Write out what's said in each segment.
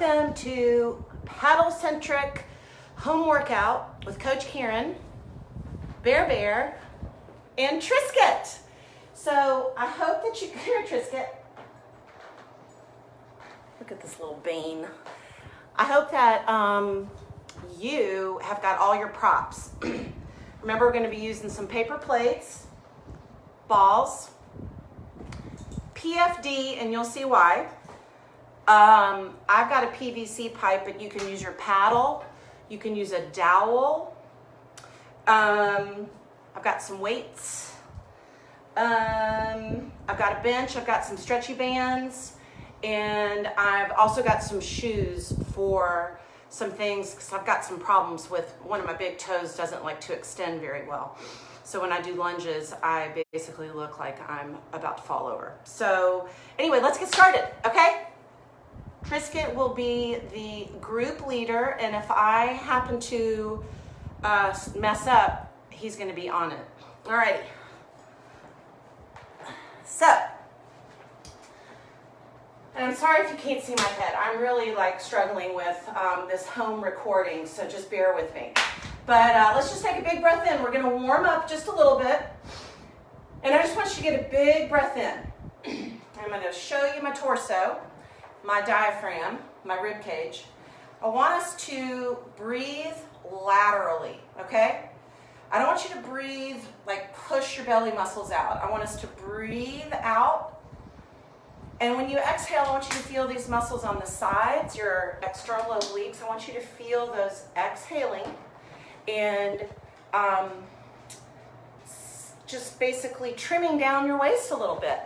Welcome to Paddle Centric Home Workout with Coach Karin, Bear, and Trisket. So I hope that you, here Trisket, look at this little bean. I hope that you have got all your props. Remember, we're going to be using some paper plates, balls, PFD, and you'll see why. I've got a PVC pipe, but you can use your paddle. You can use a dowel. I've got some weights. I've got a bench. I've got some stretchy bands. And I've also got some shoes for some things because I've got some problems with one of my big toes doesn't like to extend very well. So when I do lunges, I basically look like I'm about to fall over. So anyway, let's get started, okay? Trisket will be the group leader, and if I happen to mess up, he's going to be on it. Alrighty. So, and I'm sorry if you can't see my head. I'm really like struggling with this home recording, so just bear with me. But let's just take a big breath in. We're going to warm up just a little bit, and I just want you to get a big breath in. I'm going to show you my torso, my diaphragm, my rib cage. I want us to breathe laterally, okay? I don't want you to breathe, like push your belly muscles out. I want us to breathe out. And when you exhale, I want you to feel these muscles on the sides, your external obliques. I want you to feel those exhaling and just basically trimming down your waist a little bit.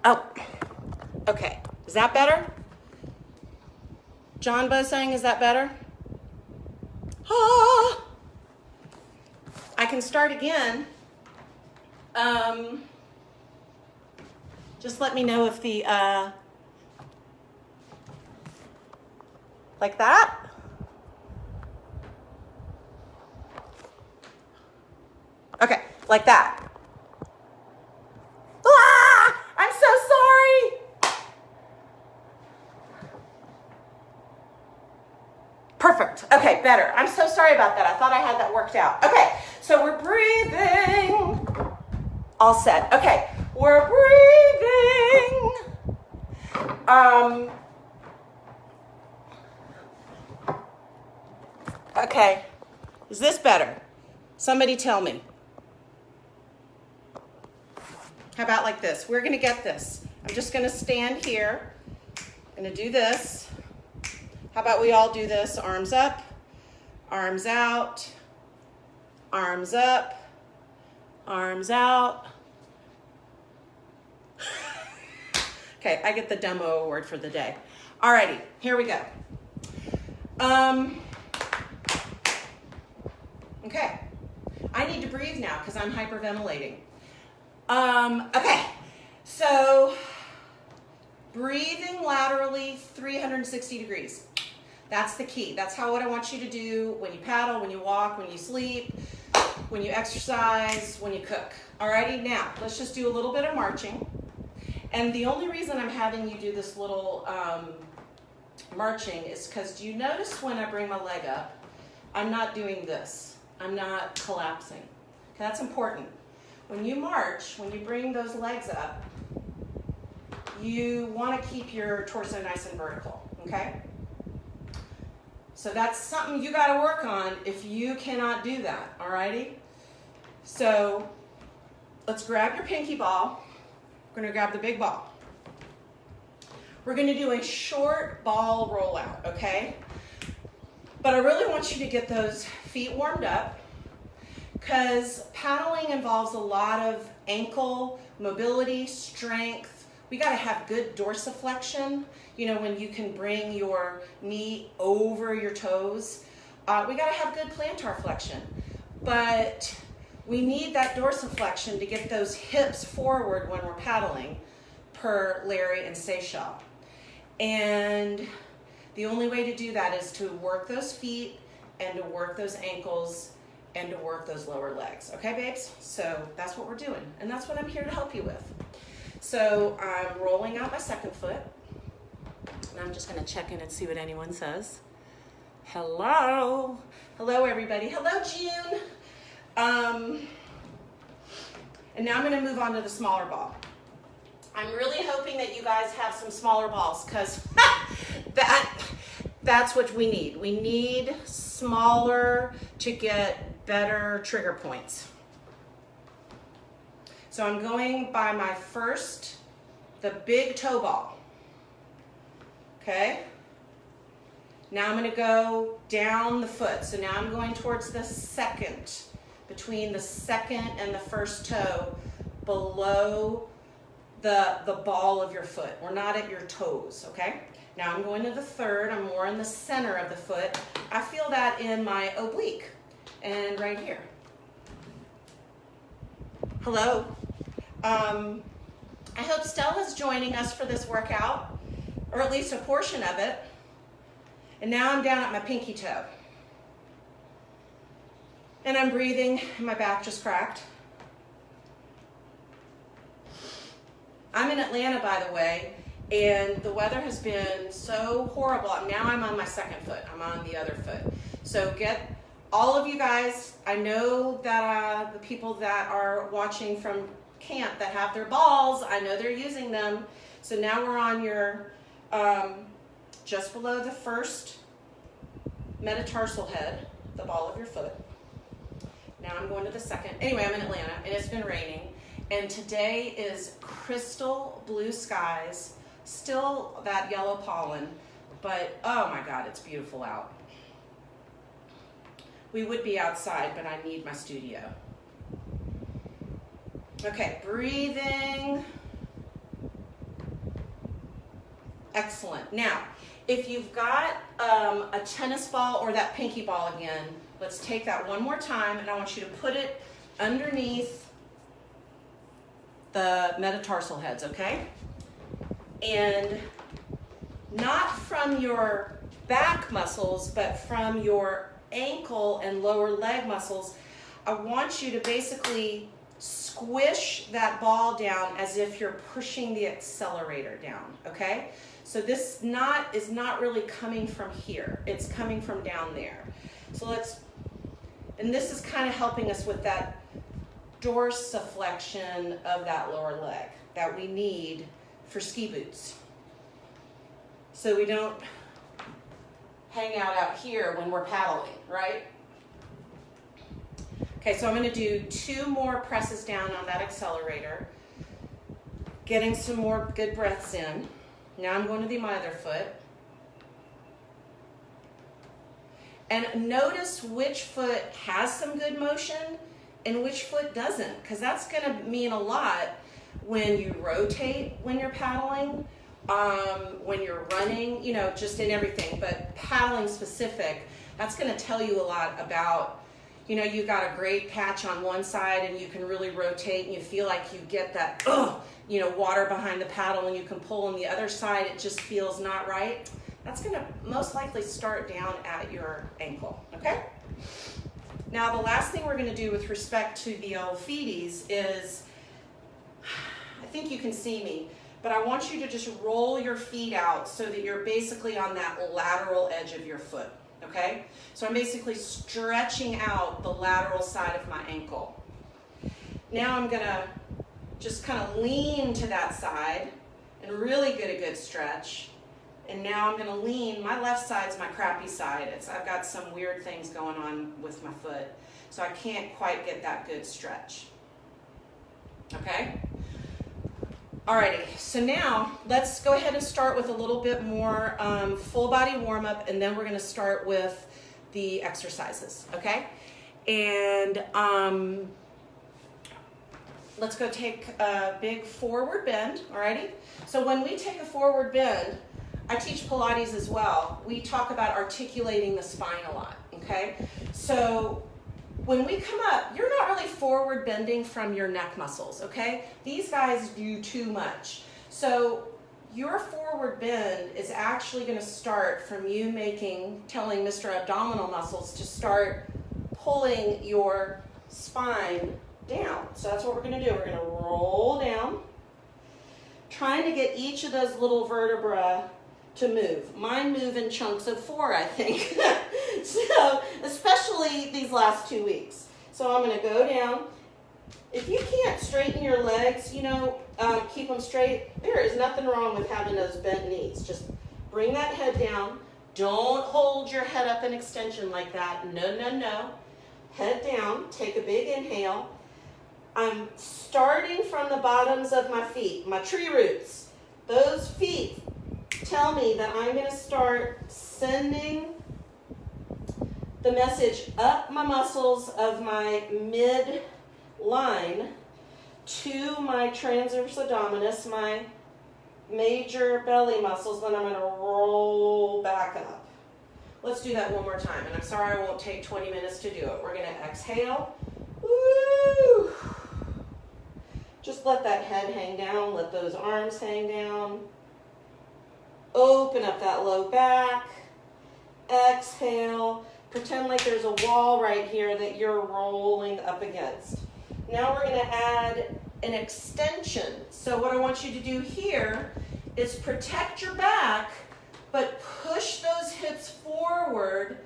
Oh. Okay, is that better? John Bo saying, is that better? Ah! I can start again. Just let me know if the, like that? Okay, like that. Ah! I'm so sorry. Perfect. Okay, better. I'm so sorry about that. I thought I had that worked out. Okay, so we're breathing. All set. Okay, we're breathing. Okay, is this better? Somebody tell me. How about like this? We're going to get this. I'm just going to stand here. I'm going to do this. How about we all do this? Arms up, arms out, arms up, arms out. Okay, I get the demo award for the day. Alrighty, here we go. Okay, I need to breathe now because I'm hyperventilating. Okay, so breathing laterally 360 degrees. That's the key. That's what I want you to do when you paddle, when you walk, when you sleep, when you exercise, when you cook. Alrighty, now let's just do a little bit of marching. And the only reason I'm having you do this little marching is because do you notice when I bring my leg up, I'm not doing this. I'm not collapsing. Okay, that's important. When you march, when you bring those legs up, you want to keep your torso nice and vertical, okay? So that's something you got to work on if you cannot do that, alrighty? So let's grab your pinky ball. We're going to grab the big ball. We're going to do a short ball rollout, okay? But I really want you to get those feet warmed up because paddling involves a lot of ankle mobility, strength. We got to have good dorsiflexion, you know, when you can bring your knee over your toes. We got to have good plantar flexion, but we need that dorsiflexion to get those hips forward when we're paddling per Larry and Seychelles. And the only way to do that is to work those feet and to work those ankles and to work those lower legs. Okay, babes? So that's what we're doing, and that's what I'm here to help you with. So I'm rolling out my second foot. And I'm just gonna check in and see what anyone says. Hello. Hello, everybody. Hello, June. And now I'm gonna move on to the smaller ball. I'm really hoping that you guys have some smaller balls because that's what we need. We need smaller to get better trigger points. So I'm going by my first, the big toe ball. Okay? Now I'm going to go down the foot. So now I'm going towards the second, between the second and the first toe, below the ball of your foot. We're not at your toes, okay? Now I'm going to the third. I'm more in the center of the foot. I feel that in my oblique and right here. Hello. I hope Stella's joining us for this workout, or at least a portion of it. And now I'm down at my pinky toe. And I'm breathing, and my back just cracked. I'm in Atlanta, by the way, and the weather has been so horrible. Now I'm on my second foot. I'm on the other foot. So get all of you guys, I know that the people that are watching from camp that have their balls, I know they're using them. So now we're on your, just below the first metatarsal head, the ball of your foot. Now I'm going to the second. Anyway, I'm in Atlanta and it's been raining. And today is crystal blue skies, still that yellow pollen, but oh my God, it's beautiful out. We would be outside, but I need my studio. Okay, breathing. Excellent. Now, if you've got a tennis ball or that pinky ball again, let's take that one more time, and I want you to put it underneath the metatarsal heads, okay? And not from your back muscles, but from your ankle and lower leg muscles, I want you to basically squish that ball down as if you're pushing the accelerator down, okay? So this is not really coming from here. It's coming from down there. So and this is kind of helping us with that dorsiflexion of that lower leg that we need for ski boots. So we don't hang out here when we're paddling, right? Okay, so I'm going to do 2 more presses down on that accelerator, getting some more good breaths in. Now I'm going to my other foot. And notice which foot has some good motion and which foot doesn't, because that's going to mean a lot when you rotate when you're paddling, when you're running, you know, just in everything, but paddling specific, that's going to tell you a lot about, you know, you got a great catch on one side and you can really rotate and you feel like you get that, you know, water behind the paddle and you can pull on the other side, it just feels not right. That's going to most likely start down at your ankle, okay? Now the last thing we're going to do with respect to the old feeties is, I think you can see me, but I want you to just roll your feet out so that you're basically on that lateral edge of your foot, okay? So I'm basically stretching out the lateral side of my ankle. Now I'm going to just kind of lean to that side and really get a good stretch. And now I'm going to lean, my left side's my crappy side. I've got some weird things going on with my foot, so I can't quite get that good stretch. Okay? Alrighty, so now let's go ahead and start with a little bit more full body warm up, and then we're going to start with the exercises, okay? And let's go take a big forward bend, alrighty? So when we take a forward bend, I teach Pilates as well. We talk about articulating the spine a lot, okay? So when we come up, you're not really forward bending from your neck muscles, okay? These guys do too much. So your forward bend is actually gonna start from you telling Mr. Abdominal Muscles to start pulling your spine down. So that's what we're gonna do. We're gonna roll down, trying to get each of those little vertebrae to move. Mine move in chunks of 4, I think. So, especially these last 2 weeks. So I'm gonna go down. If you can't straighten your legs, you know, keep them straight, there is nothing wrong with having those bent knees. Just bring that head down. Don't hold your head up in extension like that. No, no, no. Head down, take a big inhale. I'm starting from the bottoms of my feet, my tree roots. Those feet tell me that I'm gonna start sending the message up my muscles of my mid-line to my transverse abdominis, my major belly muscles, then I'm gonna roll back up. Let's do that one more time, and I'm sorry I won't take 20 minutes to do it. We're gonna exhale. Woo! Just let that head hang down, let those arms hang down. Open up that low back. Exhale. Pretend like there's a wall right here that you're rolling up against. Now we're gonna add an extension. So what I want you to do here is protect your back, but push those hips forward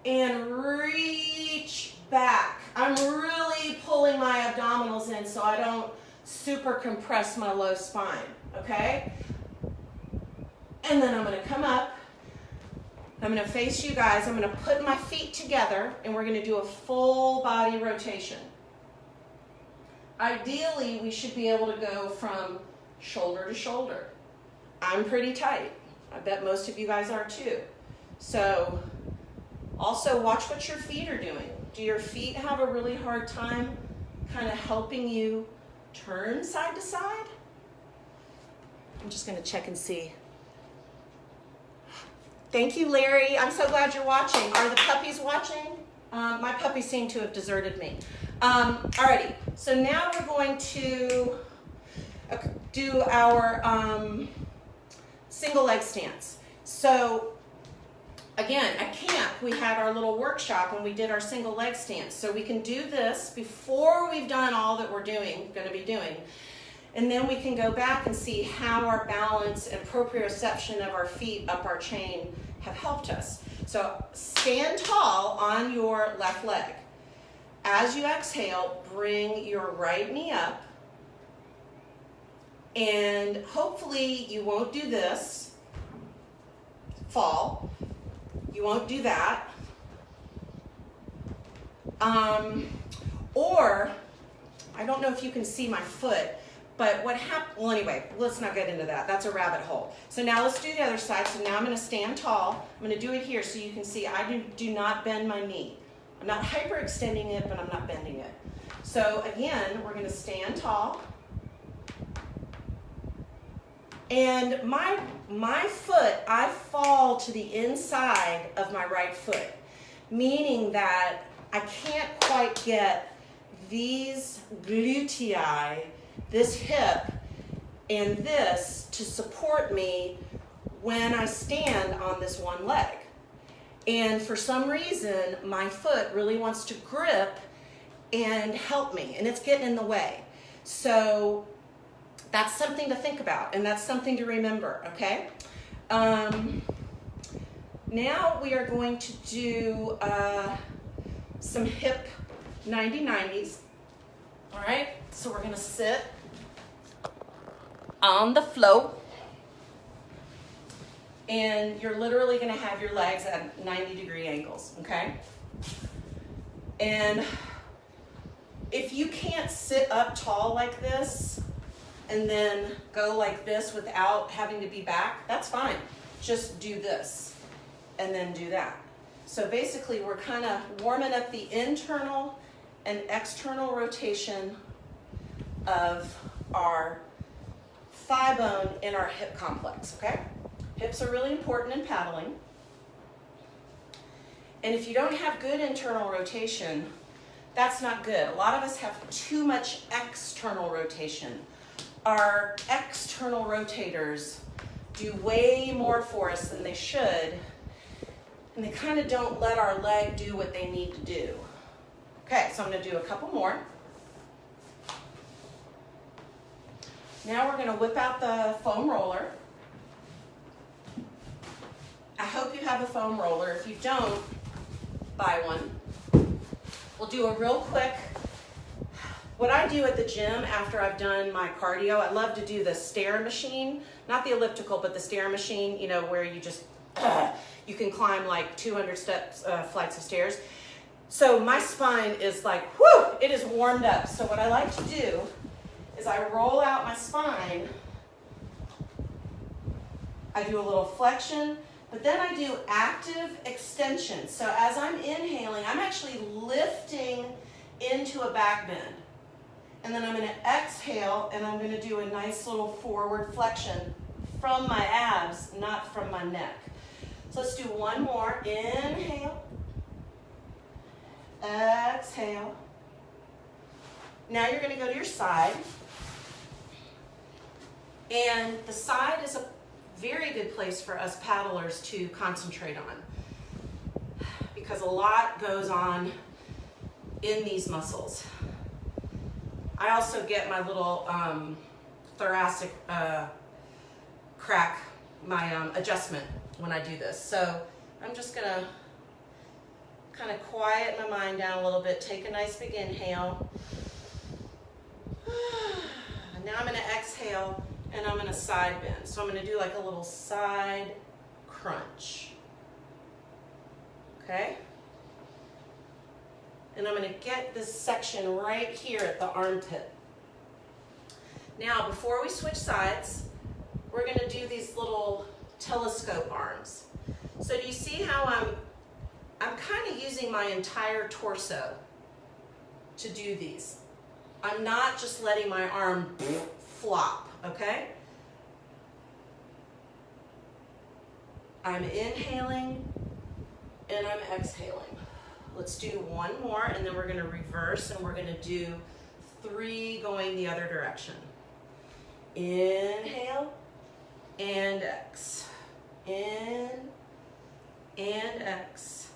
and reach back. I'm really pulling my abdominals in so I don't super compress my low spine, okay? And then I'm gonna come up. I'm gonna face you guys. I'm gonna put my feet together and we're gonna do a full body rotation. Ideally, we should be able to go from shoulder to shoulder. I'm pretty tight. I bet most of you guys are too. So also watch what your feet are doing. Do your feet have a really hard time kind of helping you turn side to side? I'm just gonna check and see. Thank you, Larry. I'm so glad you're watching. Are the puppies watching? My puppies seem to have deserted me. Alrighty, so now we're going to do our single leg stance. So again, at camp, we had our little workshop and we did our single leg stance. So we can do this before we've done all that we're going to be doing. And then we can go back and see how our balance and proprioception of our feet up our chain have helped us. So stand tall on your left leg. As you exhale, bring your right knee up. And hopefully you won't do this, fall. You won't do that. Or, I don't know if you can see my foot, but what happened, well anyway, let's not get into that. That's a rabbit hole. So now let's do the other side. So now I'm gonna stand tall. I'm gonna do it here so you can see I do not bend my knee. I'm not hyperextending it, but I'm not bending it. So again, we're gonna stand tall. And my foot, I fall to the inside of my right foot, meaning that I can't quite get these glutei, this hip, and this to support me when I stand on this one leg. And for some reason, my foot really wants to grip and help me, and it's getting in the way. So that's something to think about, and that's something to remember, okay? Now we are going to do some hip 90-90s, all right? So we're gonna sit on the floor, and you're literally gonna have your legs at 90-degree angles, okay? And if you can't sit up tall like this and then go like this without having to be back, that's fine. Just do this and then do that. So basically we're kind of warming up the internal and external rotation of our thigh bone in our hip complex, okay? Hips are really important in paddling. And if you don't have good internal rotation, that's not good. A lot of us have too much external rotation. Our external rotators do way more for us than they should, and they kind of don't let our leg do what they need to do. Okay, so I'm gonna do a couple more. Now we're gonna whip out the foam roller. hope you have a foam roller. If you don't, buy one. We'll do a real quick, what I do at the gym after I've done my cardio, I love to do the stair machine, not the elliptical, but the stair machine, you know, where you just, you can climb like 200 steps, flights of stairs. So my spine is like, whoo, it is warmed up. So what I like to do is I roll out my spine, I do a little flexion, but then I do active extension. So as I'm inhaling, I'm actually lifting into a back bend. And then I'm going to exhale, and I'm going to do a nice little forward flexion from my abs, not from my neck. So let's do one more. Inhale. Exhale. Now you're going to go to your side. And the side is a very good place for us paddlers to concentrate on, because a lot goes on in these muscles. I also get my little thoracic crack, my adjustment when I do this. So I'm just gonna kind of quiet my mind down a little bit, take a nice big inhale. Now I'm gonna exhale, and I'm gonna side bend. So I'm gonna do like a little side crunch, okay? And I'm going to get this section right here at the armpit. Now, before we switch sides, we're going to do these little telescope arms. So do you see how I'm kind of using my entire torso to do these? I'm not just letting my arm flop, okay? I'm inhaling and I'm exhaling. Let's do one more, and then we're going to reverse, and we're going to do 3 going the other direction. Inhale and X. In and X.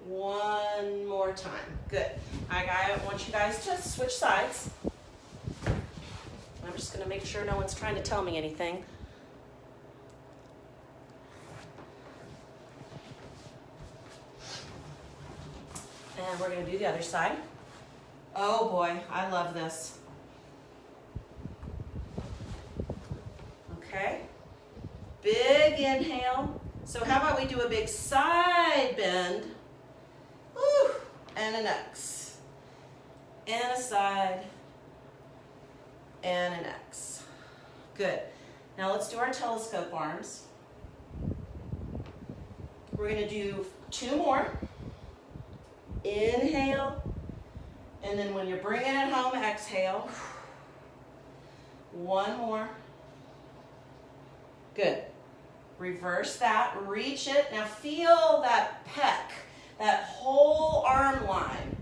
One more time. Good. I want you guys to switch sides. I'm just going to make sure no one's trying to tell me anything. And we're going to do the other side. Oh boy, I love this. Okay. Big inhale. So how about we do a big side bend? Woo, and an X. And a side. And an X. Good. Now let's do our telescope arms. We're going to do 2 more. Inhale, and then when you're bringing it home, exhale. 1 more. Good. Reverse that, reach it. Now feel that pec, that whole arm line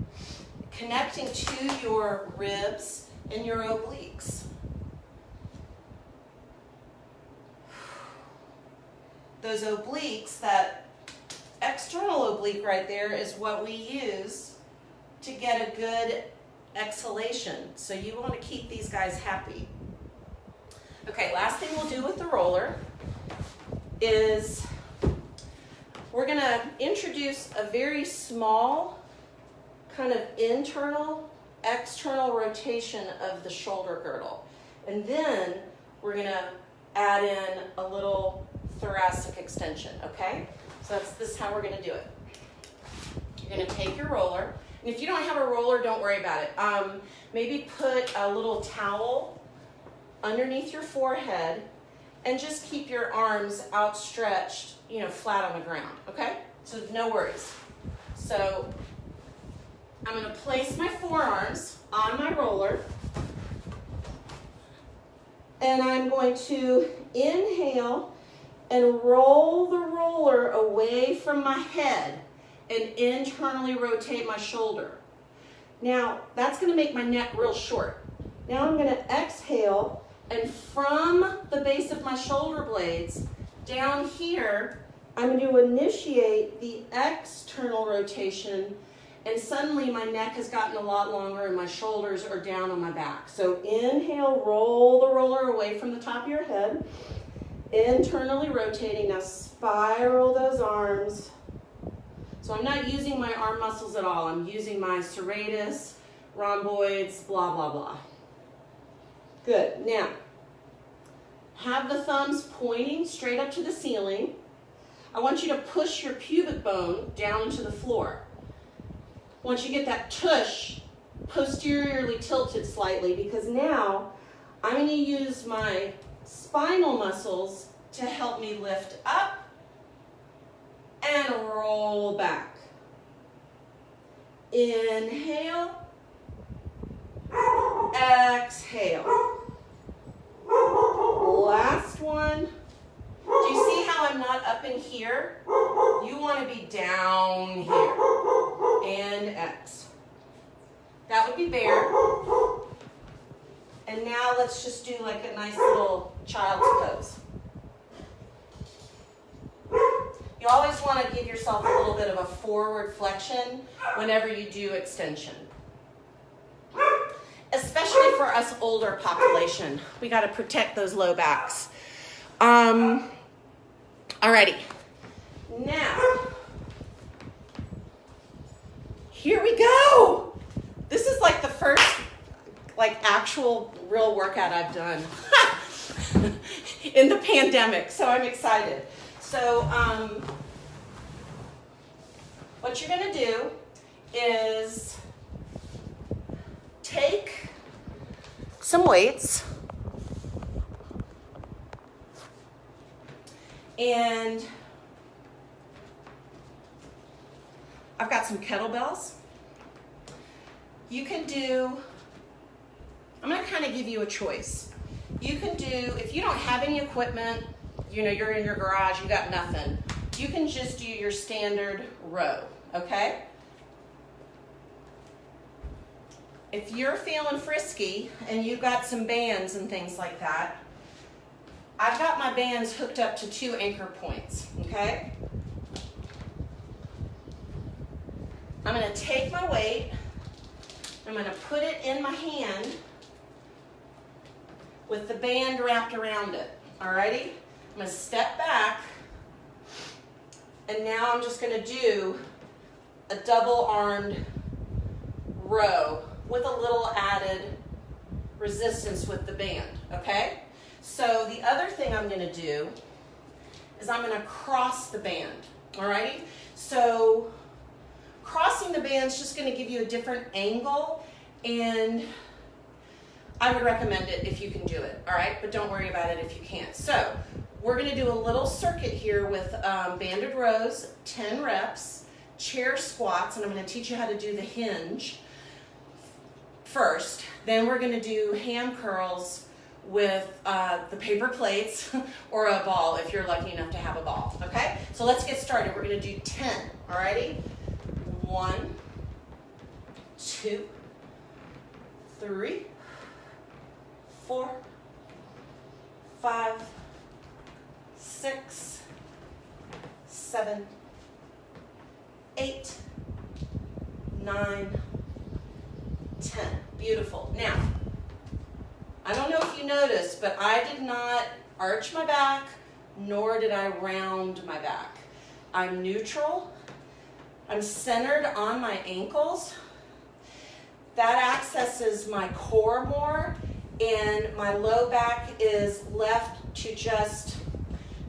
connecting to your ribs and your obliques. Those obliques, that external oblique right there, is what we use to get a good exhalation. So you want to keep these guys happy. Okay, last thing we'll do with the roller is we're going to introduce a very small kind of internal, external rotation of the shoulder girdle. And then we're going to add in a little thoracic extension, okay? So this is how we're going to do it. You're going to take your roller, and if you don't have a roller, don't worry about it. Maybe put a little towel underneath your forehead and just keep your arms outstretched, you know, flat on the ground, okay? So no worries. So I'm going to place my forearms on my roller, and I'm going to inhale and roll the roller away from my head and internally rotate my shoulder. Now, that's going to make my neck real short. Now I'm going to exhale, and from the base of my shoulder blades down here, I'm going to initiate the external rotation, and suddenly my neck has gotten a lot longer and my shoulders are down on my back. So inhale, roll the roller away from the top of your head. Internally rotating. Now spiral those arms. So I'm not using my arm muscles at all. I'm using my serratus, rhomboids, blah, blah, blah. Good. Now, have the thumbs pointing straight up to the ceiling. I want you to push your pubic bone down into the floor. Once you get that tush posteriorly tilted slightly, because now I'm going to use my spinal muscles to help me lift up and roll back. Inhale, exhale. Last one. Do you see how I'm not up in here? You want to be down here. And X. That would be bear. And now let's just do like a nice little child's pose. You always want to give yourself a little bit of a forward flexion whenever you do extension. Especially for us older population. We got to protect those low backs. Alrighty. Now, here we go. This is like the first actual real workout I've done in the pandemic, so I'm excited. So what you're going to do is take some weights and I've got some kettlebells. You can do, I'm going to kind of give you a choice. You can do, if you don't have any equipment, you know, you're in your garage, you got nothing, you can just do your standard row, okay? If you're feeling frisky and you've got some bands and things like that, I've got my bands hooked up to 2 anchor points, okay? I'm going to take my weight, I'm going to put it in my hand with the band wrapped around it, alrighty? I'm going to step back, and now I'm just going to do a double-armed row with a little added resistance with the band, okay? So the other thing I'm going to do is I'm going to cross the band, alrighty? So crossing the band is just going to give you a different angle, and I would recommend it if you can do it, all right? But don't worry about it if you can't. So we're going to do a little circuit here with banded rows, 10 reps, chair squats, and I'm going to teach you how to do the hinge first. Then we're going to do ham curls with the paper plates or a ball if you're lucky enough to have a ball, okay? So let's get started. We're going to do 10, alrighty? 1, 2, 3, 4, 5, 6, 7, 8, 9, 10. Beautiful. Now, I don't know if you noticed, but I did not arch my back, nor did I round my back. I'm neutral. I'm centered on my ankles. That accesses my core more, and my low back is left to just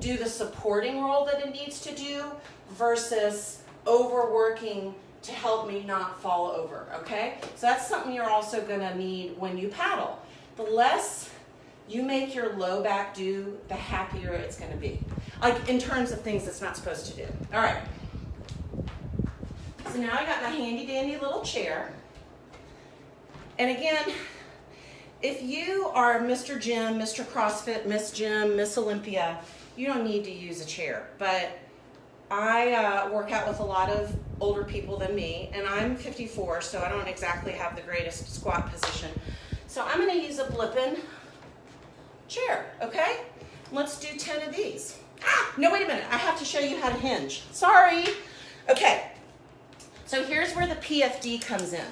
do the supporting role that it needs to do versus overworking to help me not fall over, okay? So that's something you're also gonna need when you paddle. The less you make your low back do, the happier it's gonna be. Like in terms of things it's not supposed to do. All right. So now I got my handy dandy little chair. And again, if you are Mr. Gym, Mr. CrossFit, Miss Gym, Miss Olympia, you don't need to use a chair. But I work out with a lot of older people than me, and I'm 54, so I don't exactly have the greatest squat position. So I'm going to use a blippin chair, okay? Let's do 10 of these. No, wait a minute. I have to show you how to hinge. Sorry. Okay. So here's where the PFD comes in.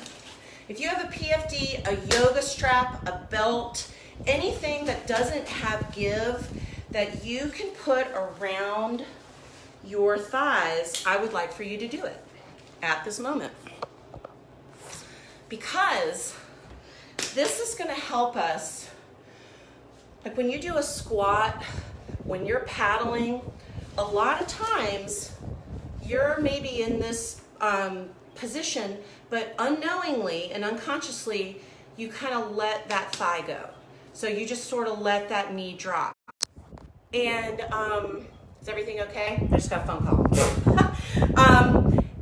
If you have a PFD, a yoga strap, a belt, anything that doesn't have give, that you can put around your thighs, I would like for you to do it at this moment. Because this is going to help us, like when you do a squat, when you're paddling, a lot of times you're maybe in this position, but unknowingly and unconsciously, you kind of let that thigh go. So you just sort of let that knee drop. And is everything okay? I just got a phone call.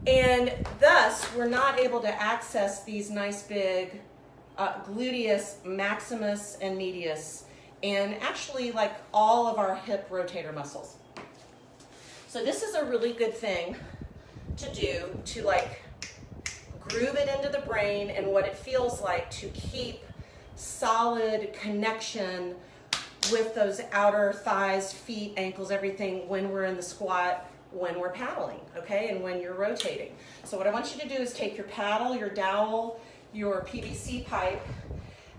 And thus, we're not able to access these nice big gluteus maximus and medius, and actually like all of our hip rotator muscles. So this is a really good thing to do to like groove it into the brain and what it feels like to keep solid connection with those outer thighs, feet, ankles, everything when we're in the squat, when we're paddling, okay, and when you're rotating. So what I want you to do is take your paddle, your dowel, your PVC pipe,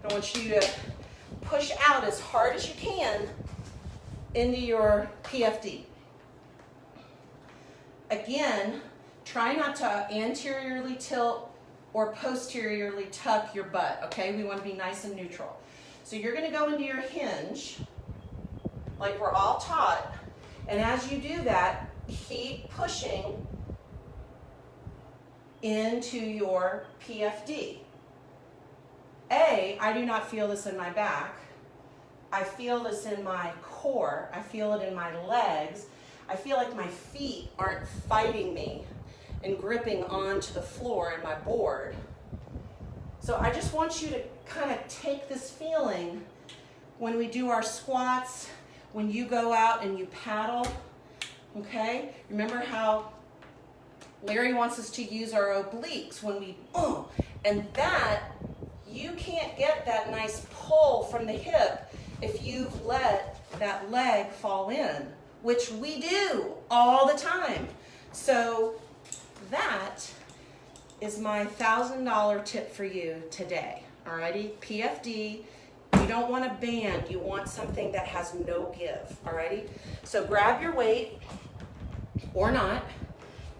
and I want you to push out as hard as you can into your PFD. Again, try not to anteriorly tilt or posteriorly tuck your butt, okay? We want to be nice and neutral. So you're going to go into your hinge, like we're all taught, and as you do that, keep pushing into your PFD. I do not feel this in my back. I feel this in my core. I feel it in my legs. I feel like my feet aren't fighting me and gripping onto the floor and my board. So I just want you to kind of take this feeling when we do our squats, when you go out and you paddle, okay? Remember how Larry wants us to use our obliques when we, and that, you can't get that nice pull from the hip if you've let that leg fall in, which we do all the time. So that is my $1,000 tip for you today, alrighty? PFD, you don't want a band, you want something that has no give, alrighty? So grab your weight, or not,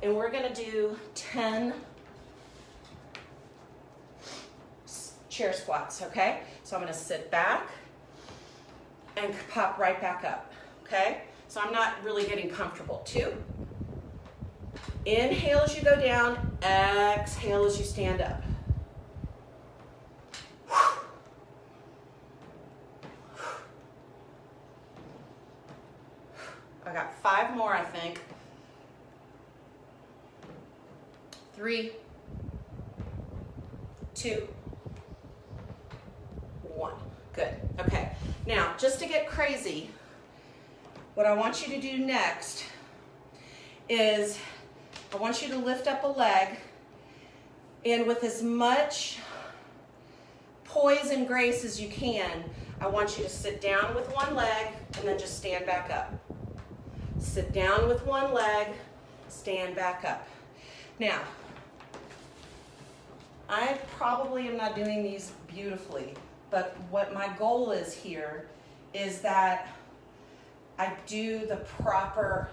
and we're gonna do 10 chair squats, okay? So I'm gonna sit back and pop right back up, okay? So I'm not really getting comfortable. 2. Inhale as you go down, exhale as you stand up. I got 5 more, I think. 3, 2, 1. Good. Okay. Now, just to get crazy, what I want you to do next is I want you to lift up a leg, and with as much poise and grace as you can, I want you to sit down with one leg and then just stand back up. Sit down with one leg, stand back up. Now, I probably am not doing these beautifully, but what my goal is here is that I do the proper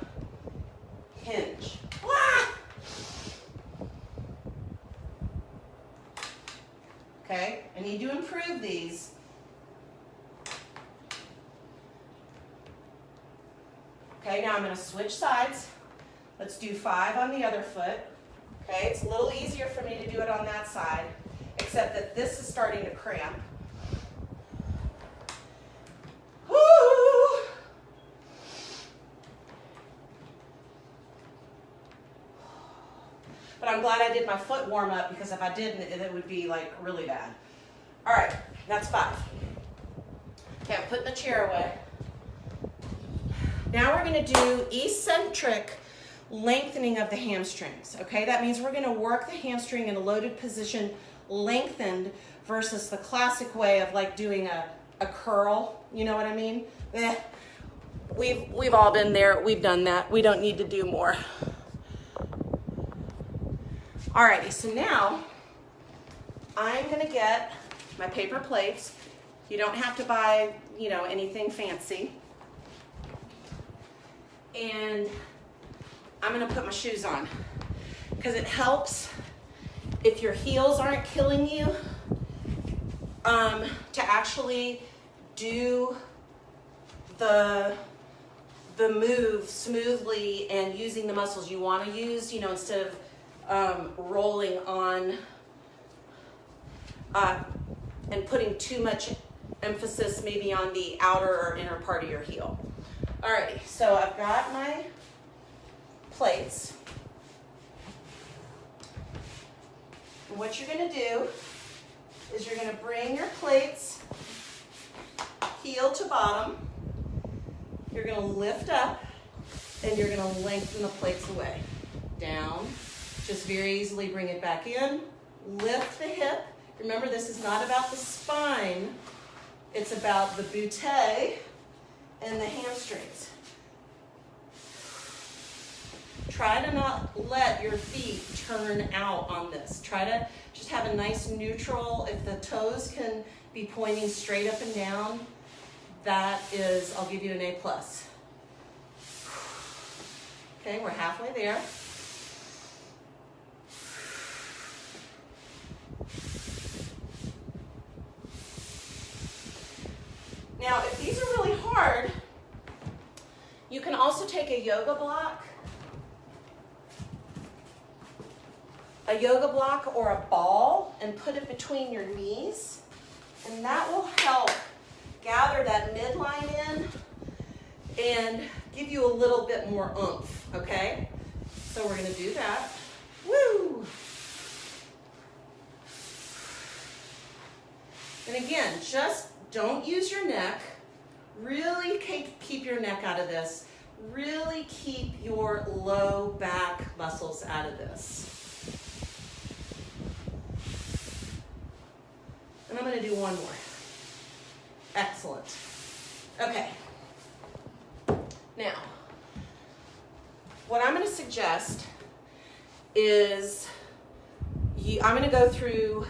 hinge. Okay, I need to improve these. Okay, now I'm going to switch sides. Let's do 5 on the other foot. Okay, it's a little easier for me to do it on that side, except that this is starting to cramp. Woo! But I'm glad I did my foot warm up, because if I didn't, it would be like really bad. All right, that's 5. Okay, I'm putting the chair away. Now we're going to do eccentric lengthening of the hamstrings, okay? That means we're going to work the hamstring in a loaded position, lengthened, versus the classic way of like doing a curl, you know what I mean? We've all been there, we've done that, we don't need to do more. Alrighty, so now I'm going to get my paper plates. You don't have to buy, anything fancy. And I'm gonna put my shoes on because it helps if your heels aren't killing you to actually do the move smoothly and using the muscles you want to use, you know, instead of rolling on and putting too much emphasis maybe on the outer or inner part of your heel. Alrighty, so I've got my plates. And what you're going to do is you're going to bring your plates heel to bottom. You're going to lift up and you're going to lengthen the plates away. Down. Just very easily bring it back in. Lift the hip. Remember, this is not about the spine. It's about the butte and the hamstrings. Try to not let your feet turn out on this. Try to just have a nice neutral. If the toes can be pointing straight up and down, that is, I'll give you an A+. Okay, we're halfway there. Now, if these are really hard, you can also take a yoga block or a ball and put it between your knees, and that will help gather that midline in and give you a little bit more oomph, okay? So we're gonna do that. Woo! And again, just don't use your neck. Really keep your neck out of this. Really keep your low back muscles out of this. And I'm going to do one more. Excellent. Okay. Now, what I'm going to suggest is I'm going to go through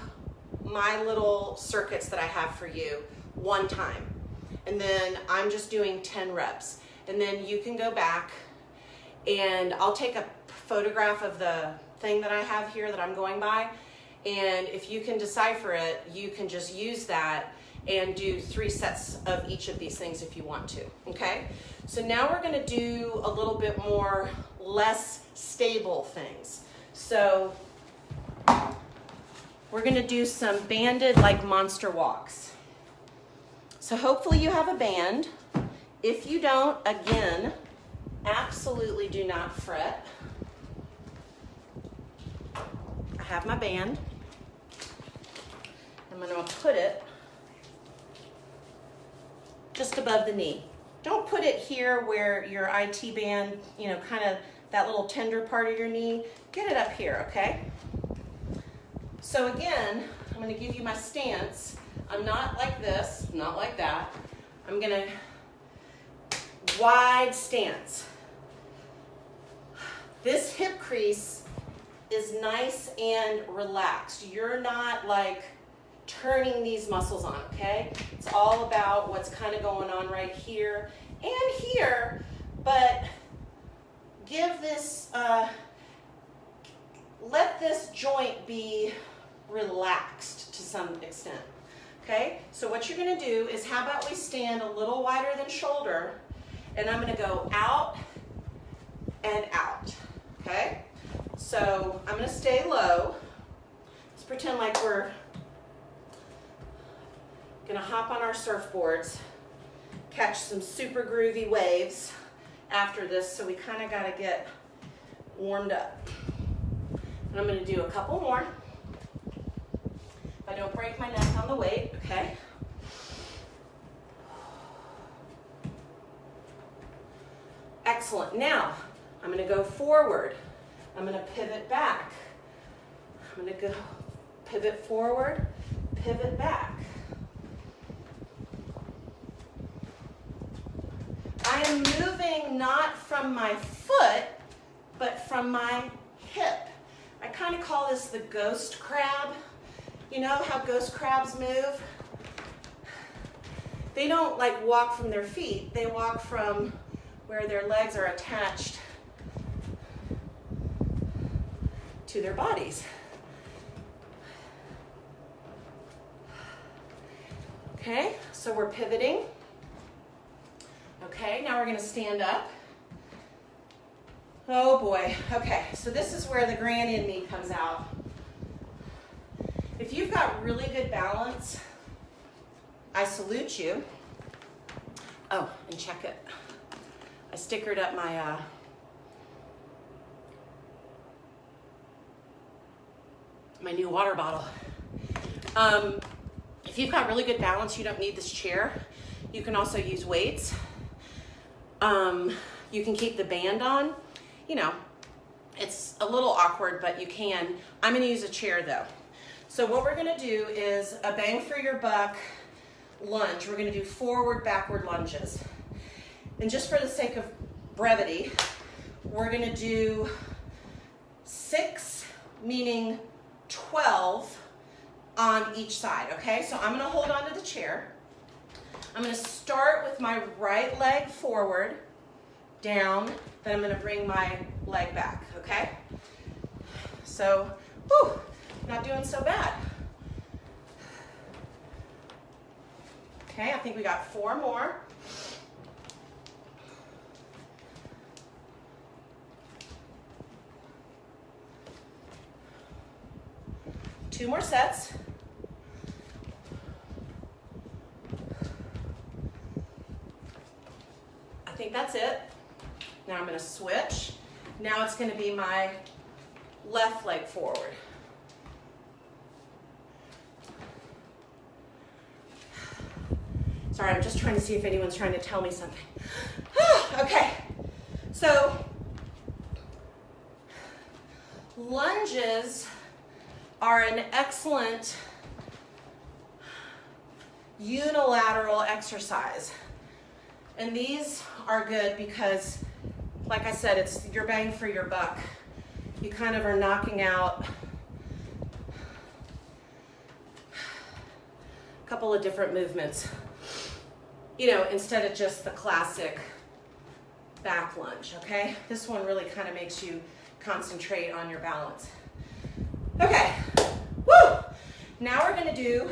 my little circuits that I have for you one time. And then I'm just doing 10 reps. And then you can go back and I'll take a photograph of the thing that I have here that I'm going by. And if you can decipher it, you can just use that and do 3 sets of each of these things if you want to, okay? So now we're gonna do a little bit more less stable things. So we're gonna do some banded like monster walks. So hopefully you have a band. If you don't, again, absolutely do not fret. I have my band. I'm going to put it just above the knee. Don't put it here where your IT band, you know, kind of that little tender part of your knee. Get it up here, okay? So again, I'm going to give you my stance. I'm not like this, not like that. I'm going to wide stance. This hip crease is nice and relaxed. You're not like turning these muscles on, okay? It's all about what's kind of going on right here and here, but give this, let this joint be relaxed to some extent, okay? So what you're gonna do is, how about we stand a little wider than shoulder, and I'm gonna go out and out, okay? So I'm gonna stay low. Let's pretend like we're gonna hop on our surfboards, catch some super groovy waves after this, so we kind of gotta get warmed up. And I'm gonna do a couple more. If I don't break my neck on the weight, okay? Excellent. Now, I'm gonna go forward. I'm gonna pivot back. I'm gonna go pivot forward, pivot back. I am moving not from my foot, but from my hip. I kind of call this the ghost crab. You know how ghost crabs move? They don't like walk from their feet. They walk from where their legs are attached to their bodies. Okay, so we're pivoting. Okay, now we're going to stand up. Oh boy. Okay, so this is where the granny in me comes out. If you've got really good balance, I salute you. Oh, and check it. I stickered up my new water bottle. If you've got really good balance, you don't need this chair. You can also use weights. You can keep the band on. You know, it's a little awkward, but you can. I'm gonna use a chair though. So what we're gonna do is a bang for your buck lunge. We're gonna do forward, backward lunges. And just for the sake of brevity, we're gonna do 6, meaning 12 on each side, okay? So I'm gonna hold on to the chair. I'm gonna start with my right leg forward, down, then I'm gonna bring my leg back, okay? So, whew, not doing so bad. Okay, I think we got 4 more. Two more sets. I think that's it. Now I'm going to switch. Now it's going to be my left leg forward. Sorry, I'm just trying to see if anyone's trying to tell me something. Okay, so lunges are an excellent unilateral exercise. And these are good because, like I said, it's your bang for your buck. You kind of are knocking out a couple of different movements, you know, instead of just the classic back lunge, okay? This one really kind of makes you concentrate on your balance. Okay, woo! Now we're gonna do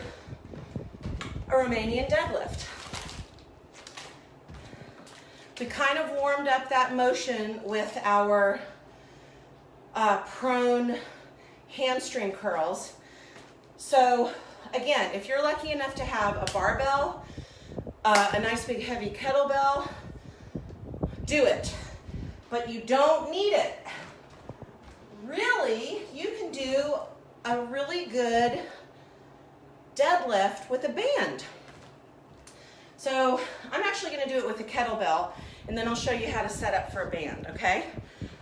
a Romanian deadlift. We kind of warmed up that motion with our prone hamstring curls. So again, if you're lucky enough to have a barbell, a nice big heavy kettlebell, do it. But you don't need it. Really, you can do a really good deadlift with a band. So I'm actually going to do it with a kettlebell, and then I'll show you how to set up for a band, okay?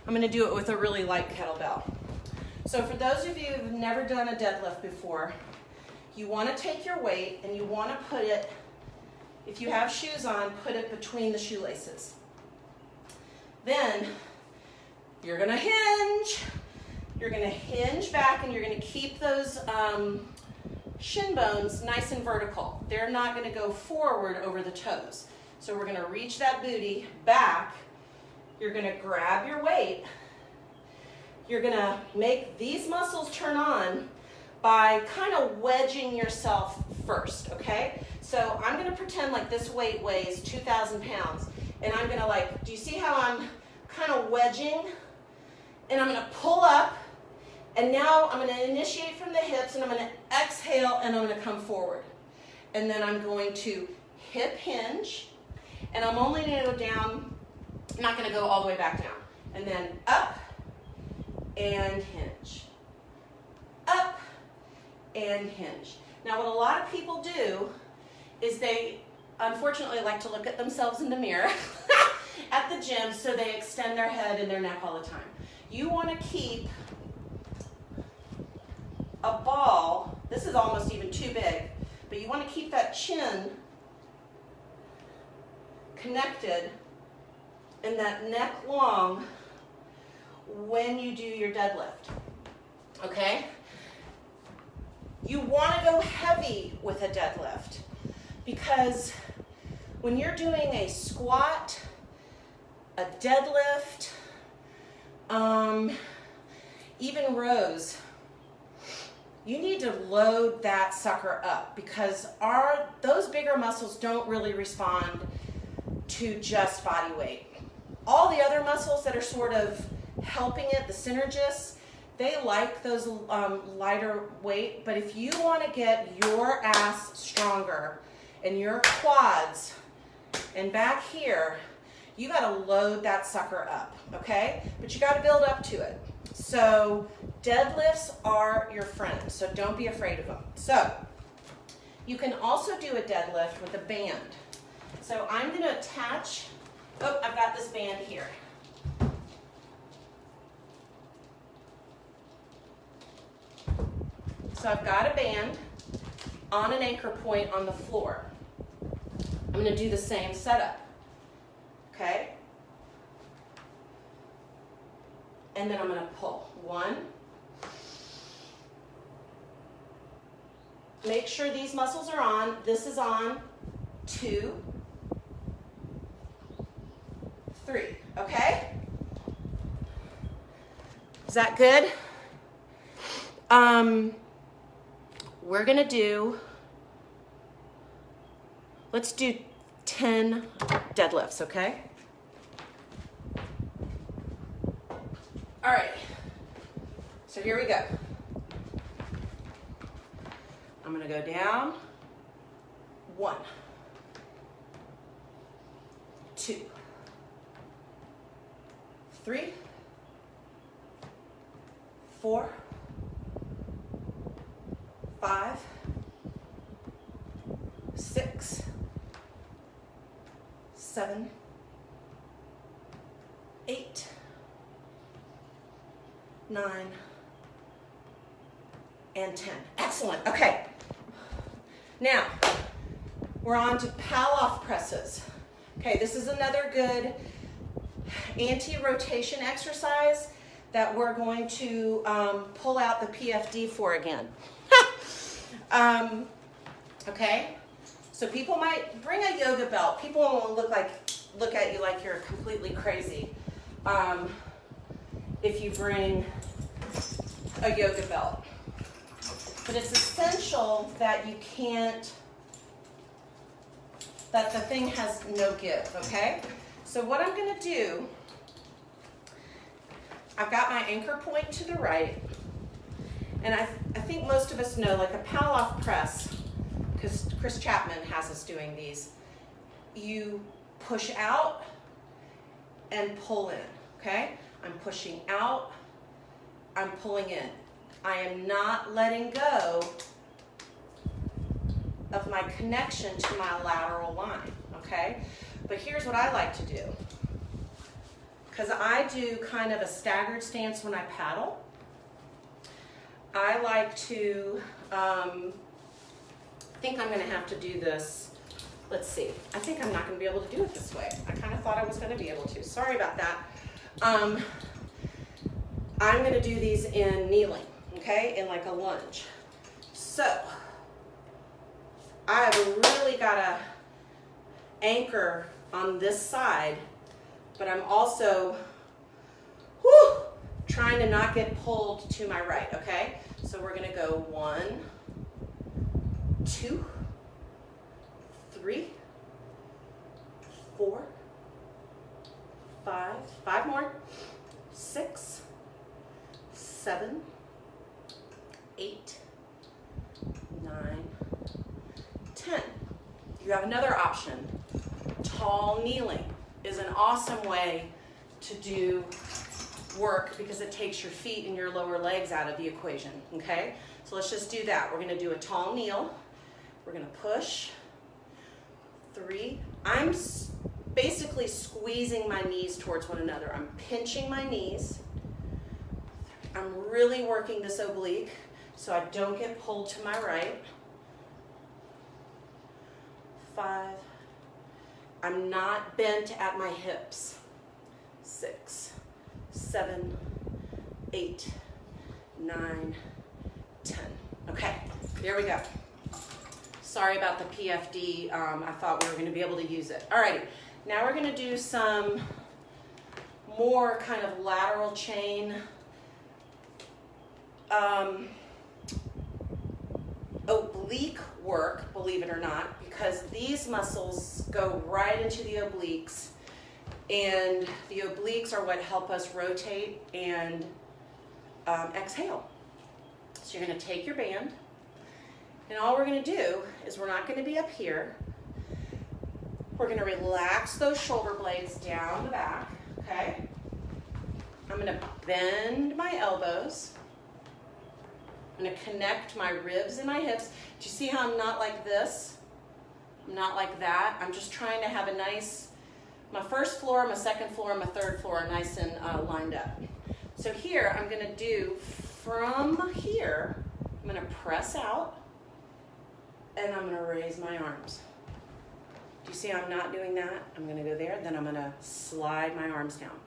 I'm going to do it with a really light kettlebell. So for those of you who've never done a deadlift before, you want to take your weight and you want to put it, if you have shoes on, put it between the shoelaces. Then you're going to hinge. You're going to hinge back and you're going to keep those shin bones nice and vertical. They're not going to go forward over the toes. So we're going to reach that booty back. You're going to grab your weight. You're going to make these muscles turn on by kind of wedging yourself first, okay? So I'm going to pretend like this weight weighs 2,000 pounds. And I'm going to like, do you see how I'm kind of wedging? And I'm going to pull up. And now I'm going to initiate from the hips, and I'm going to exhale, and I'm going to come forward. And then I'm going to hip hinge, and I'm only going to go down, I'm not going to go all the way back down. And then up, and hinge. Up, and hinge. Now what a lot of people do is they, unfortunately, like to look at themselves in the mirror at the gym, so they extend their head and their neck all the time. You want to keep a ball, this is almost even too big, but you want to keep that chin connected and that neck long when you do your deadlift, okay? You want to go heavy with a deadlift because when you're doing a squat, a deadlift, even rows, you need to load that sucker up because those bigger muscles don't really respond to just body weight. All the other muscles that are sort of helping it, the synergists, they like those lighter weight, but if you want to get your ass stronger and your quads and back here, you got to load that sucker up, okay? But you got to build up to it. So deadlifts are your friend, so don't be afraid of them. So you can also do a deadlift with a band. So I'm going to attach, I've got this band here. So I've got a band on an anchor point on the floor. I'm going to do the same setup, okay? And then I'm going to pull. 1. Make sure these muscles are on. This is on. 2, 3, okay? Is that good? We're gonna do, let's do 10 deadlifts, okay? All right, so here we go. I'm gonna go down. 1, 2, 3, 4, 5, 6, 7, 8, 9, and 10. Excellent. Okay. Now, we're on to pal-off presses. Okay, this is another good anti-rotation exercise that we're going to pull out the PFD for again. Okay, so people might bring a yoga belt. People won't look at you like you're completely crazy if you bring a yoga belt. But it's essential that that the thing has no give, okay? So what I'm gonna do, I've got my anchor point to the right, and I think most of us know, like a pal-off press, because Chris Chapman has us doing these, you push out and pull in, okay? I'm pushing out, I'm pulling in. I am not letting go of my connection to my lateral line, okay? But here's what I like to do. Because I do kind of a staggered stance when I paddle. I like to, I think I'm gonna have to do this. Let's see, I think I'm not gonna be able to do it this way. I kind of thought I was gonna be able to, sorry about that. I'm gonna do these in kneeling, okay, in like a lunge. So, I've really gotta anchor on this side, but I'm also trying to not get pulled to my right, okay? So we're gonna go 1, 2, 3, 4, 5 more, 6, 7, 8, 9, 10. You have another option. Tall kneeling is an awesome way to do work because it takes your feet and your lower legs out of the equation, okay? So let's just do that. We're gonna do a tall kneel. We're gonna push. 3. I'm basically squeezing my knees towards one another. I'm pinching my knees. I'm really working this oblique so I don't get pulled to my right. 5. I'm not bent at my hips. 6, 7, 8, 9, 10. Okay, there we go. Sorry about the PFD. I thought we were going to be able to use it. Alrighty, now we're going to do some more kind of lateral chain oblique work, believe it or not, because these muscles go right into the obliques, and the obliques are what help us rotate and exhale. So you're going to take your band, and all we're going to do is we're not going to be up here. We're going to relax those shoulder blades down the back, okay? I'm going to bend my elbows. I'm going to connect my ribs and my hips. Do you see how I'm not like this? I'm not like that. I'm just trying to have a nice, my first floor, my second floor, my third floor are nice and lined up. So here I'm going to do from here, I'm going to press out and I'm going to raise my arms. Do you see I'm not doing that? I'm going to go there, then I'm going to slide my arms down.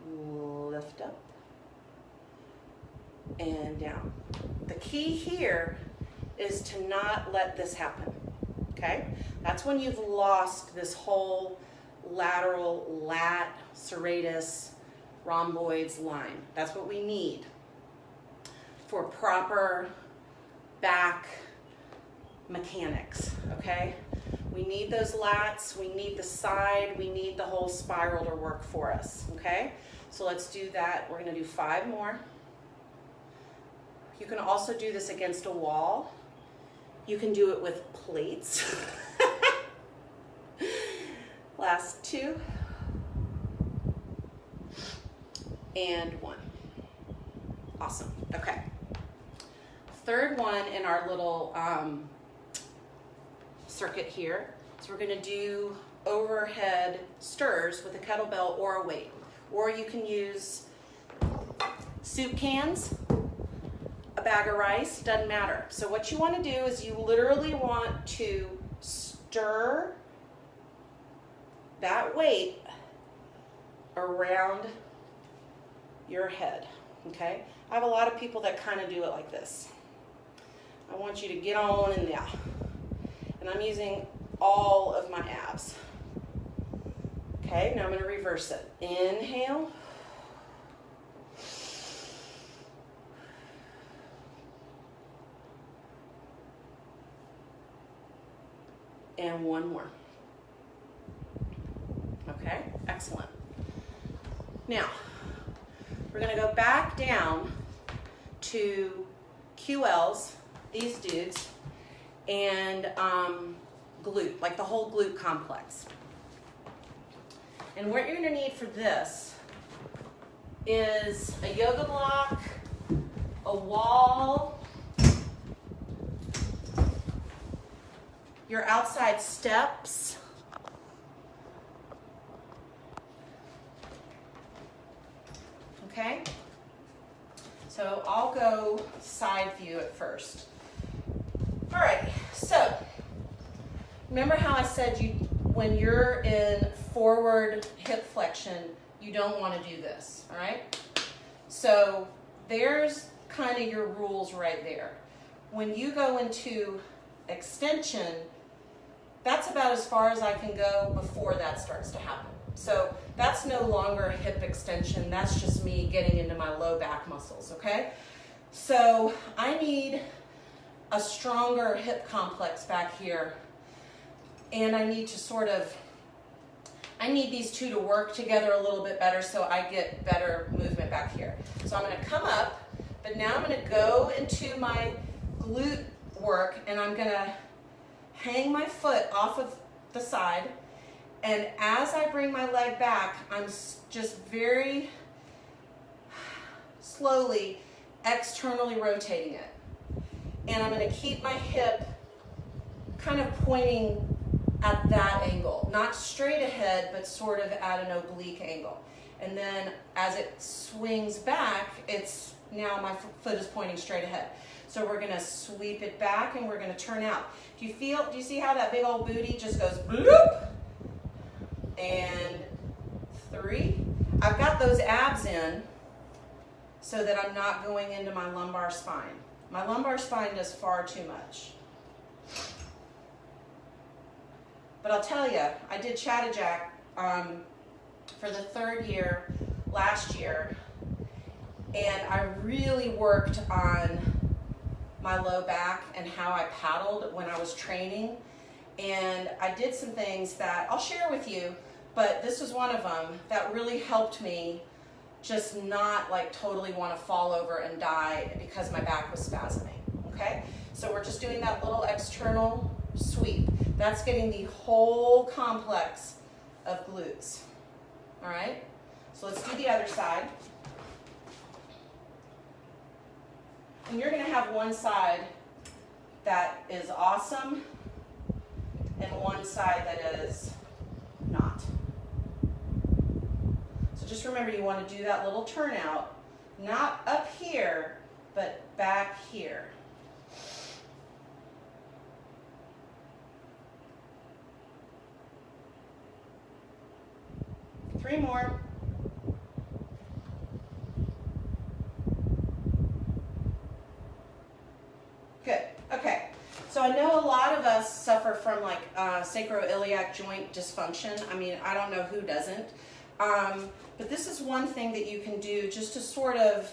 Lift up and down. The key here is to not let this happen, okay? That's when you've lost this whole lateral lat, serratus, rhomboids line. That's what we need for proper back mechanics, okay? We need those lats, we need the side, we need the whole spiral to work for us, okay? So let's do that. We're gonna do 5 more. You can also do this against a wall. You can do it with plates. Last 2. And 1. Awesome, okay. Third one in our little circuit here. So we're gonna do overhead stirs with a kettlebell or a weight. Or you can use soup cans, a bag of rice, doesn't matter. So what you want to do is you literally want to stir that weight around your head, okay? I have a lot of people that kind of do it like this. I want you to get on in there. And I'm using all of my abs. Okay, now I'm going to reverse it. Inhale. And 1 more. Okay, excellent. Now, we're going to go back down to QLs, these dudes, and glute, like the whole glute complex. And what you're going to need for this is a yoga block, a wall, your outside steps, okay? So I'll go side view at first. All right, so remember how I said when you're in forward hip flexion, you don't want to do this, all right? So there's kind of your rules right there. When you go into extension, that's about as far as I can go before that starts to happen. So that's no longer hip extension, that's just me getting into my low back muscles, okay? So I need a stronger hip complex back here, and I need to I need these two to work together a little bit better so I get better movement back here. So I'm gonna come up, but now I'm gonna go into my glute work, and I'm gonna hang my foot off of the side, and as I bring my leg back, I'm just very slowly externally rotating it. And I'm going to keep my hip kind of pointing at that angle, not straight ahead, but sort of at an oblique angle. And then as it swings back, now my foot is pointing straight ahead. So we're going to sweep it back and we're going to turn out. Do you see how that big old booty just goes bloop? And 3. I've got those abs in so that I'm not going into my lumbar spine. My lumbar spine does far too much. But I'll tell you, I did Chattajack for the 3rd year last year, and I really worked on my low back and how I paddled when I was training. And I did some things that I'll share with you, but this was one of them that really helped me just not like totally want to fall over and die because my back was spasming, okay? So we're just doing that little external sweep. That's getting the whole complex of glutes, all right? So let's do the other side. And you're gonna have one side that is awesome and one side that is not. So just remember, you want to do that little turnout, not up here, but back here. Three more. Good. Okay. So I know a lot of us suffer from like sacroiliac joint dysfunction. I mean, I don't know who doesn't. But this is one thing that you can do just to sort of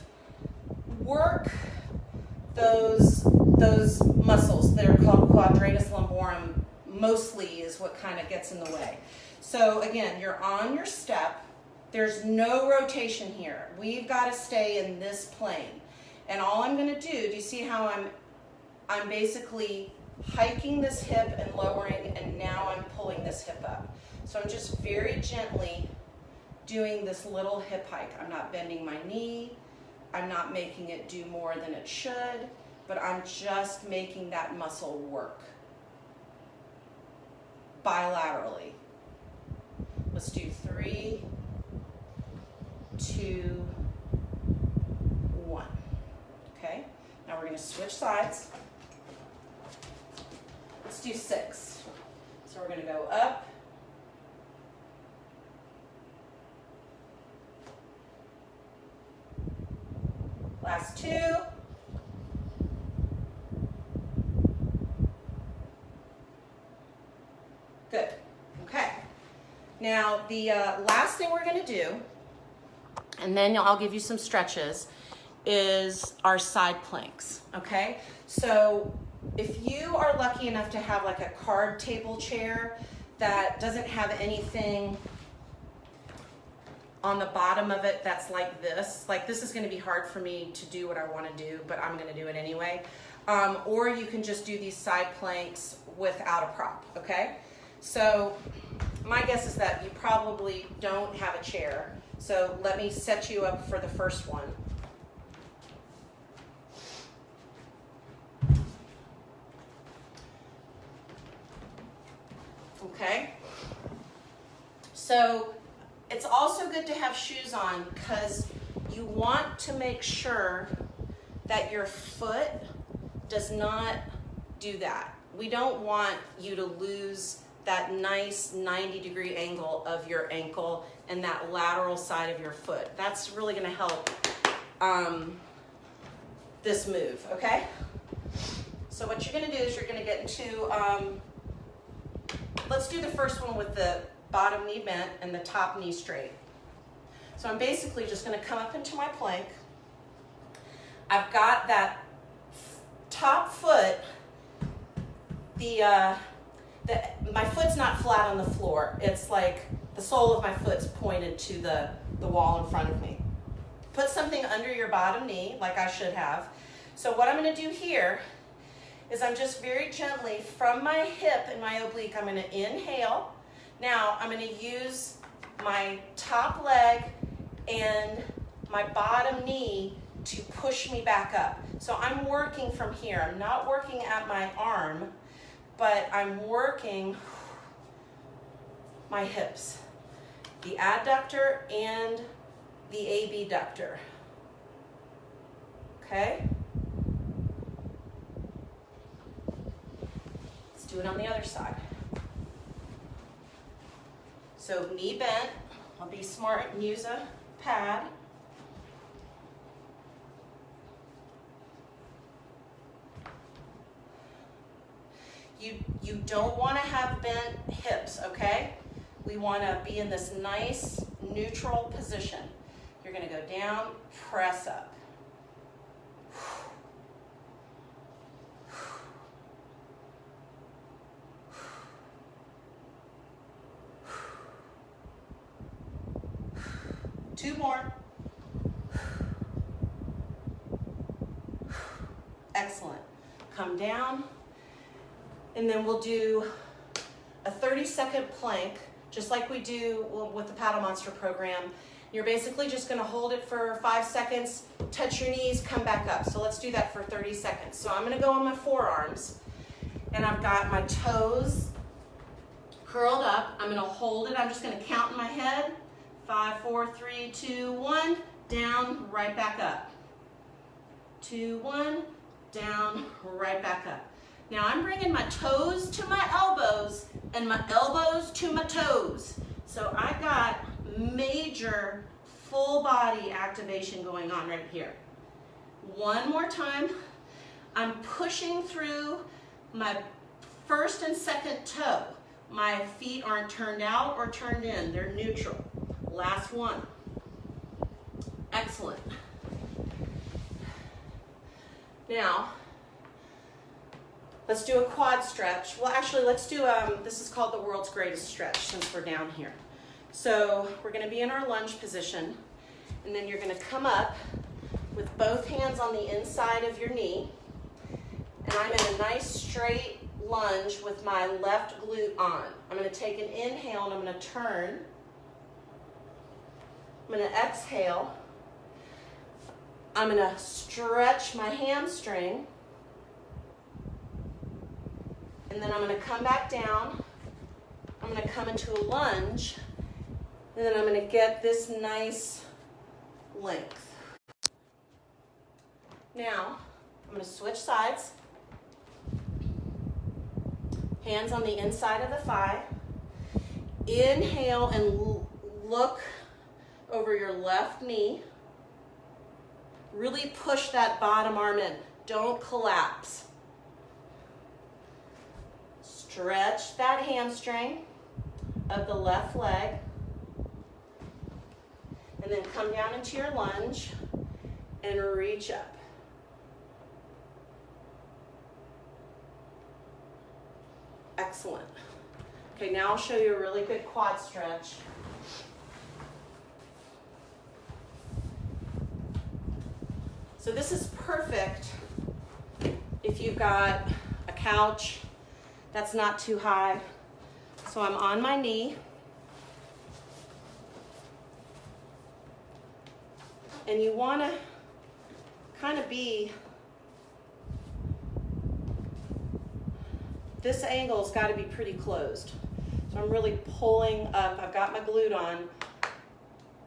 work those muscles that are called quadratus lumborum. Mostly is what kind of gets in the way. So again, you're on your step. There's no rotation here. We've got to stay in this plane. And all I'm going to do you see how I'm basically hiking this hip and lowering, and now I'm pulling this hip up. So I'm just very gently doing this little hip hike. I'm not bending my knee. I'm not making it do more than it should, but I'm just making that muscle work bilaterally. Let's do 3, 2, 1. Okay, now we're going to switch sides. Let's do 6. So we're going to go up, last 2, good. Okay, now the last thing we're going to do, and then I'll give you some stretches, is our side planks. Okay, so if you are lucky enough to have like a card table chair that doesn't have anything on the bottom of it that's like this is going to be hard for me to do what I want to do, but I'm going to do it anyway. Or you can just do these side planks without a prop, okay? So my guess is that you probably don't have a chair. So let me set you up for the first one. Okay, so it's also good to have shoes on because you want to make sure that your foot does not do that. We don't want you to lose that nice 90-degree angle of your ankle and that lateral side of your foot. That's really going to help this move, okay? So what you're going to do is you're going to get into let's do the first one with the bottom knee bent and the top knee straight. So I'm basically just going to come up into my plank. I've got that top foot, my foot's not flat on the floor. It's like the sole of my foot's pointed to the wall in front of me. Put something under your bottom knee, like I should have. So what I'm going to do here is I'm just very gently from my hip and my oblique, I'm going to inhale. Now I'm going to use my top leg and my bottom knee to push me back up. So I'm working from here. I'm not working at my arm, but I'm working my hips, the adductor and the abductor. Okay? Do it on the other side. So knee bent. I'll be smart and use a pad. You don't want to have bent hips, okay? We want to be in this nice neutral position. You're gonna go down, press up. Two more. Excellent. Come down, and then we'll do a 30-second plank, just like we do with the Paddle Monster program. You're basically just gonna hold it for 5 seconds, touch your knees, come back up. So let's do that for 30 seconds. So I'm gonna go on my forearms, and I've got my toes curled up. I'm gonna hold it. I'm just gonna count in my head. 5, 4, 3, 2, 1, down, right back up. 2, 1, down, right back up. Now I'm bringing my toes to my elbows and my elbows to my toes. So I got major full body activation going on right here. One more time. I'm pushing through my first and second toe. My feet aren't turned out or turned in. They're neutral. Last one. Excellent. Now, let's do a quad stretch. Well, actually, let's do, this is called the world's greatest stretch since we're down here. So we're gonna be in our lunge position, and then you're gonna come up with both hands on the inside of your knee, and I'm in a nice straight lunge with my left glute on. I'm gonna take an inhale, and I'm gonna turn. I'm gonna exhale. I'm gonna stretch my hamstring, and then I'm gonna come back down. I'm gonna come into a lunge, and then I'm gonna get this nice length. Now, I'm gonna switch sides. Hands on the inside of the thigh. Inhale and look over your left knee. Really push that bottom arm in. Don't collapse. Stretch that hamstring of the left leg. And then come down into your lunge and reach up. Excellent. Okay, now I'll show you a really good quad stretch. So this is perfect if you've got a couch that's not too high. So I'm on my knee. And you want to kind of be, this angle's got to be pretty closed. So I'm really pulling up. I've got my glute on.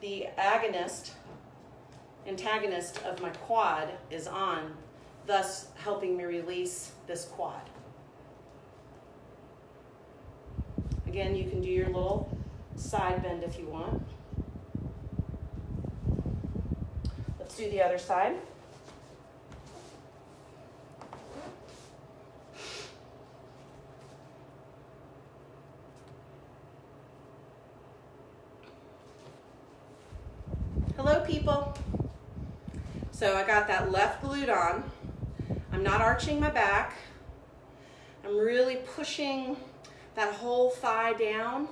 The antagonist of my quad is on, thus helping me release this quad. Again, you can do your little side bend if you want. Let's do the other side. Hello, people. So I got that left glute on. I'm not arching my back. I'm really pushing that whole thigh down.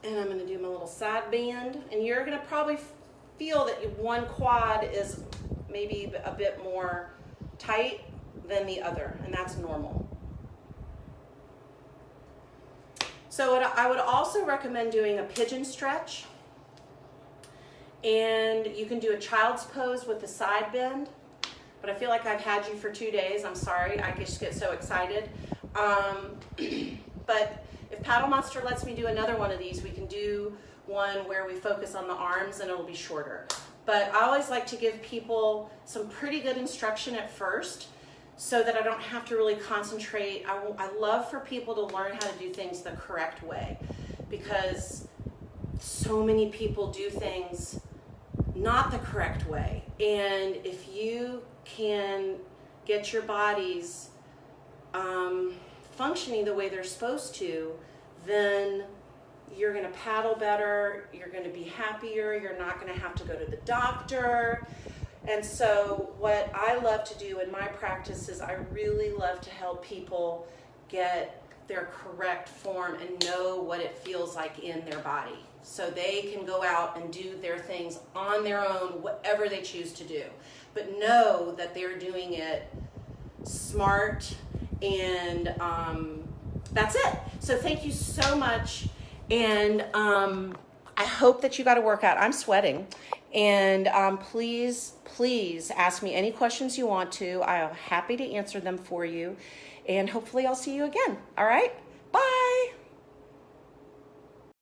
And I'm gonna do my little side bend. And you're gonna probably feel that one quad is maybe a bit more tight than the other, and that's normal. So I would also recommend doing a pigeon stretch. And you can do a child's pose with the side bend, but I feel like I've had you for 2 days. I'm sorry, I just get so excited. But if Paddle Monster lets me do another one of these, we can do one where we focus on the arms and it'll be shorter. But I always like to give people some pretty good instruction at first so that I don't have to really concentrate. I love for people to learn how to do things the correct way, because so many people do things not the correct way. And if you can get your bodies functioning the way they're supposed to, then you're gonna paddle better, you're gonna be happier, you're not gonna have to go to the doctor. And so what I love to do in my practice is I really love to help people get their correct form and know what it feels like in their body, so they can go out and do their things on their own, whatever they choose to do, but know that they're doing it smart. And that's it. So thank you so much, and I hope that you got a workout. I'm sweating, and please ask me any questions you want to. I'm happy to answer them for you, and hopefully I'll see you again. All right, bye.